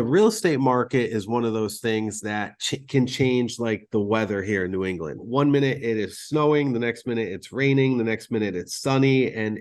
real estate market is one of those things that can change like the weather here in New England. One minute it is snowing, the next minute it's raining, the next minute it's sunny, and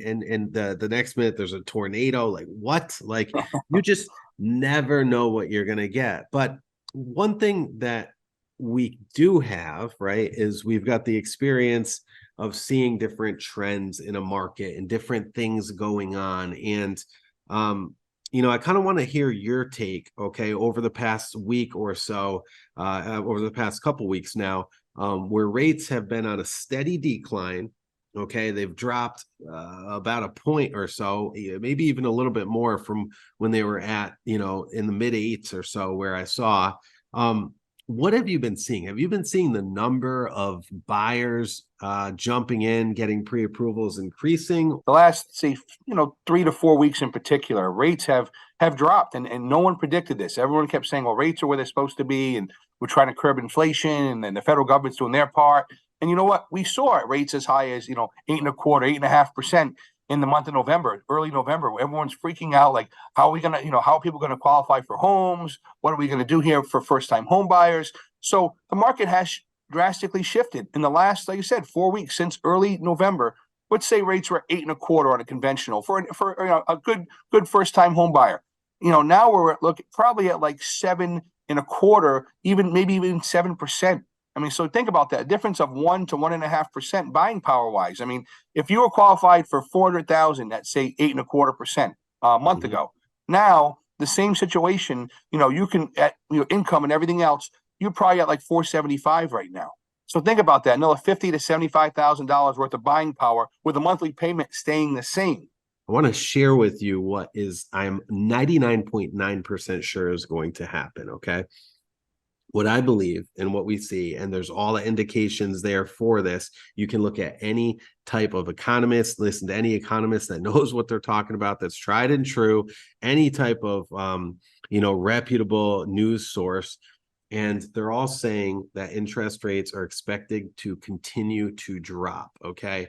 the next minute there's a tornado. Like what? Like you just never know what you're gonna get. But one thing that we do have, right, is we've got the experience of seeing different trends in a market and different things going on. And I kind of want to hear your take, okay, over the past week or so, over the past couple weeks now, where rates have been on a steady decline. Okay, they've dropped about a point or so, maybe even a little bit more from when they were at, in the mid 8s or so, where I saw. What have you been seeing? Have you been seeing the number of buyers jumping in, getting pre-approvals increasing? The last, say, 3 to 4 weeks in particular, rates have dropped, and no one predicted this. Everyone kept saying, well, rates are where they're supposed to be, and we're trying to curb inflation, and then the federal government's doing their part. And you know what? We saw rates as high as, 8.25%, 8.5% in the month of November, early November. Everyone's freaking out, like, how are we going to, how are people going to qualify for homes? What are we going to do here for first-time home buyers? So the market has drastically shifted in the last, like you said, 4 weeks since early November. Let's say rates were 8.25% on a conventional for a good first-time home buyer. Now we're probably at like 7.25%, maybe even 7%. I mean, so think about that, a difference of 1 to 1.5% buying power wise. I mean, if you were qualified for $400,000, that's say 8.25% a month ago. Now the same situation, you can at income and everything else, you're probably at like 475 right now. So think about that, another $50,000 to $75,000 worth of buying power with a monthly payment staying the same. I want to share with you what I'm 99.9% sure is going to happen. Okay. What I believe and what we see, and there's all the indications there for this. You can look at any type of economist, listen to any economist that knows what they're talking about, that's tried and true, any type of, reputable news source. And they're all saying that interest rates are expected to continue to drop. Okay.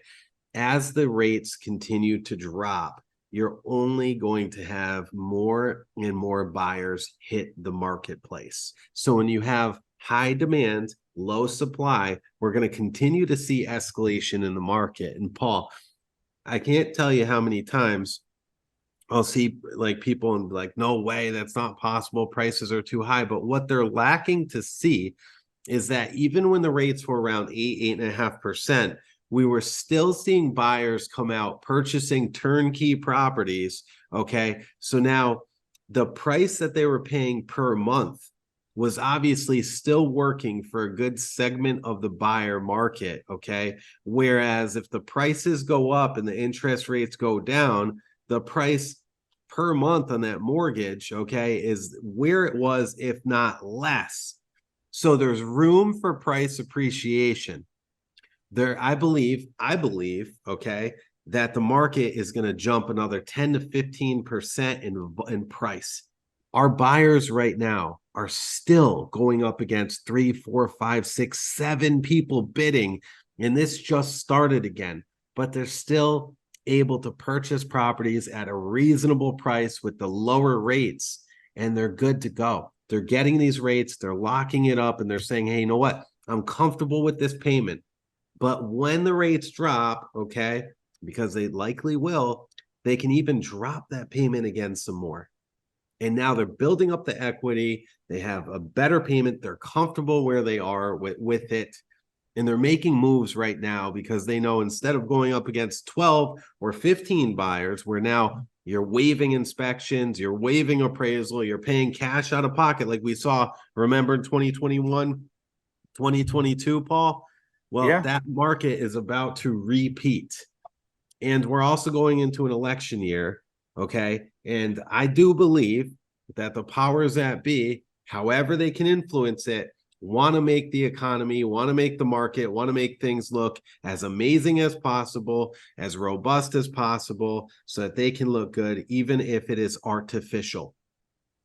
As the rates continue to drop, you're only going to have more and more buyers hit the marketplace. So when you have high demand, low supply, we're going to continue to see escalation in the market. And Paul, I can't tell you how many times I'll see like people and be like, no way, that's not possible. Prices are too high. But what they're lacking to see is that even when the rates were around 8.5%, we were still seeing buyers come out purchasing turnkey properties. Okay. So now the price that they were paying per month was obviously still working for a good segment of the buyer market. Okay. Whereas if the prices go up and the interest rates go down, the price per month on that mortgage, okay, is where it was, if not less. So there's room for price appreciation. I believe, okay, that the market is going to jump another 10 to 15% in price. Our buyers right now are still going up against 3, 4, 5, 6, 7 people bidding, and this just started again. But they're still able to purchase properties at a reasonable price with the lower rates, and they're good to go. They're getting these rates, they're locking it up, and they're saying, hey, you know what? I'm comfortable with this payment. But when the rates drop, okay, because they likely will, they can even drop that payment again some more. And now they're building up the equity. They have a better payment. They're comfortable where they are with it. And they're making moves right now because they know instead of going up against 12 or 15 buyers, where now you're waiving inspections, you're waiving appraisal, you're paying cash out of pocket like we saw, remember in 2021, 2022, Paul? Well, yeah. That market is about to repeat. And we're also going into an election year, okay? And I do believe that the powers that be, however they can influence it, want to make the economy, want to make the market, want to make things look as amazing as possible, as robust as possible, so that they can look good, even if it is artificial.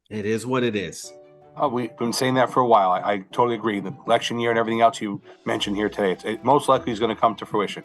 It is what it is. Oh, we've been saying that for a while. I totally agree. The election year and everything else you mentioned here today, it most likely is going to come to fruition.